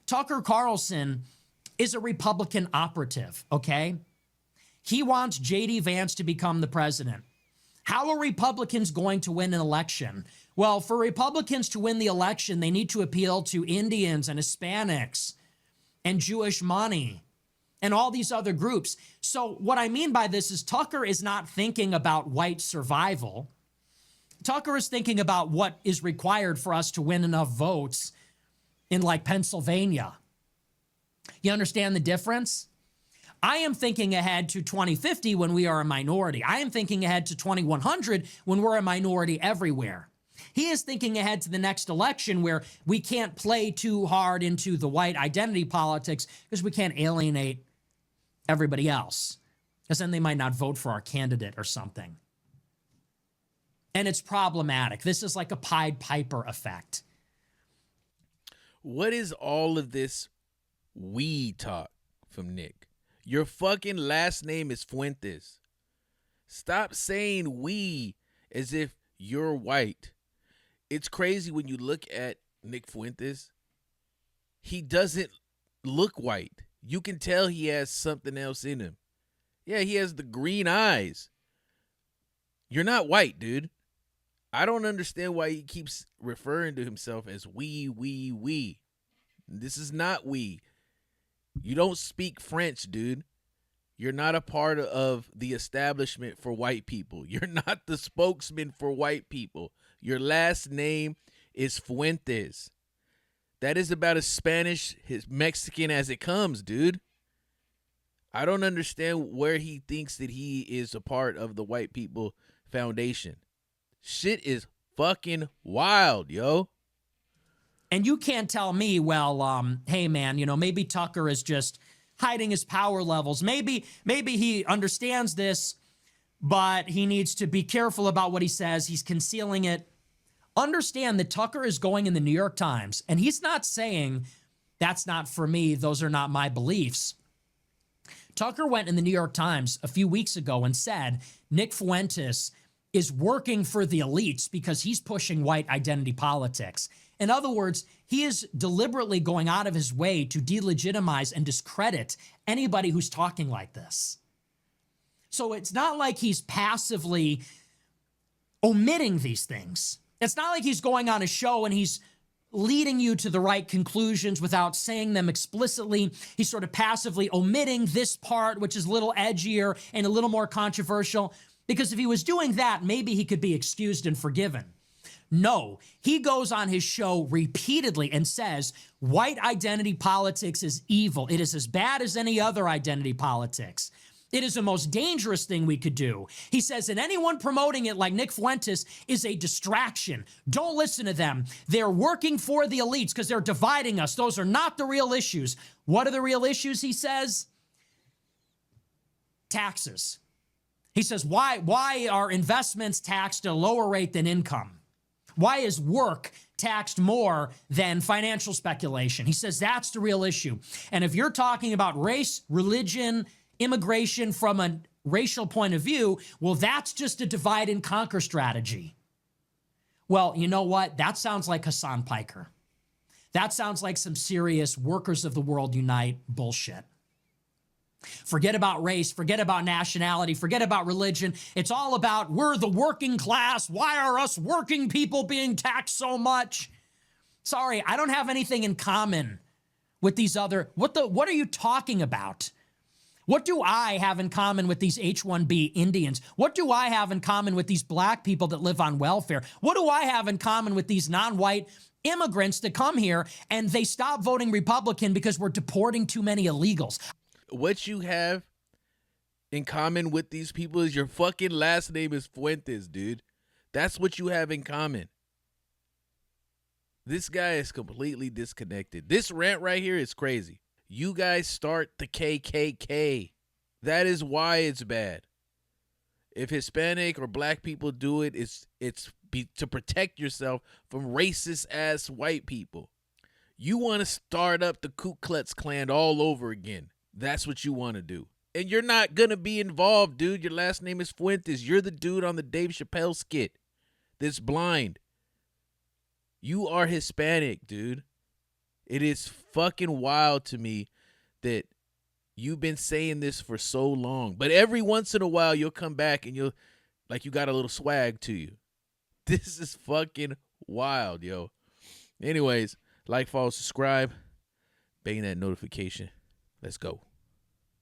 Tucker Carlson is a Republican operative, okay? He wants JD Vance to become the president. How are Republicans going to win an election? Well, for Republicans to win the election, they need to appeal to Indians and Hispanics and Jewish money and all these other groups. So what I mean by this is Tucker is not thinking about white survival. Tucker is thinking about what is required for us to win enough votes in like Pennsylvania. You understand the difference? I am thinking ahead to 2050 when we are a minority. I am thinking ahead to 2100 when we're a minority everywhere. He is thinking ahead to the next election where we can't play too hard into the white identity politics because we can't alienate everybody else, because then they might not vote for our candidate or something. And it's problematic. This is like a Pied Piper effect. What is all of this we talk from Nick? Your fucking last name is Fuentes. Stop saying we as if you're white. It's crazy when you look at Nick Fuentes. He doesn't look white. You can tell he has something else in him. Yeah, he has the green eyes. You're not white, dude. I don't understand why he keeps referring to himself as we. This is not we. You don't speak French, dude. You're not a part of the establishment for white people. You're not the spokesman for white people. Your last name is Fuentes. That is about as Spanish, as Mexican as it comes, dude. I don't understand where he thinks that he is a part of the White People Foundation. Shit is fucking wild, yo. And you can't tell me, well, hey, man, maybe Tucker is just hiding his power levels. Maybe he understands this, but he needs to be careful about what he says. He's concealing it. Understand that Tucker is going in the New York Times, and he's not saying, that's not for me, those are not my beliefs. Tucker went in the New York Times a few weeks ago and said Nick Fuentes is working for the elites because he's pushing white identity politics. In other words, he is deliberately going out of his way to delegitimize and discredit anybody who's talking like this. So it's not like he's passively omitting these things. It's not like he's going on a show and he's leading you to the right conclusions without saying them explicitly. He's sort of passively omitting this part, which is a little edgier and a little more controversial, because if he was doing that, maybe he could be excused and forgiven. No, he goes on his show repeatedly and says white identity politics is evil. It is as bad as any other identity politics. It is the most dangerous thing we could do. He says that anyone promoting it like Nick Fuentes is a distraction. Don't listen to them. They're working for the elites because they're dividing us. Those are not the real issues. What are the real issues, he says? Taxes. He says, why are investments taxed at a lower rate than income? Why is work taxed more than financial speculation? He says that's the real issue. And if you're talking about race, religion, immigration from a racial point of view, well, that's just a divide and conquer strategy. Well, you know what? That sounds like Hassan Piker. That sounds like some serious workers of the world unite bullshit. Forget about race, forget about nationality, forget about religion. It's all about we're the working class. Why are us working people being taxed so much? Sorry, I don't have anything in common with these other, what are you talking about? What do I have in common with these H-1B Indians? What do I have in common with these black people that live on welfare? What do I have in common with these non-white immigrants that come here and they stop voting Republican because we're deporting too many illegals? What you have in common with these people is your fucking last name is Fuentes, dude. That's what you have in common. This guy is completely disconnected. This rant right here is crazy. You guys start the KKK. That is why it's bad. If Hispanic or black people do it, it's to protect yourself from racist ass white people. You want to start up the Ku Klux Klan all over again. That's what you want to do. And you're not going to be involved, dude. Your last name is Fuentes. You're the dude on the Dave Chappelle skit that's blind. You are Hispanic, dude. It is fucking wild to me that you've been saying this for so long, but every once in a while you'll come back and you'll like you got a little swag to you. This is fucking wild, yo. Anyways, like, follow, subscribe, bang that notification. Let's go.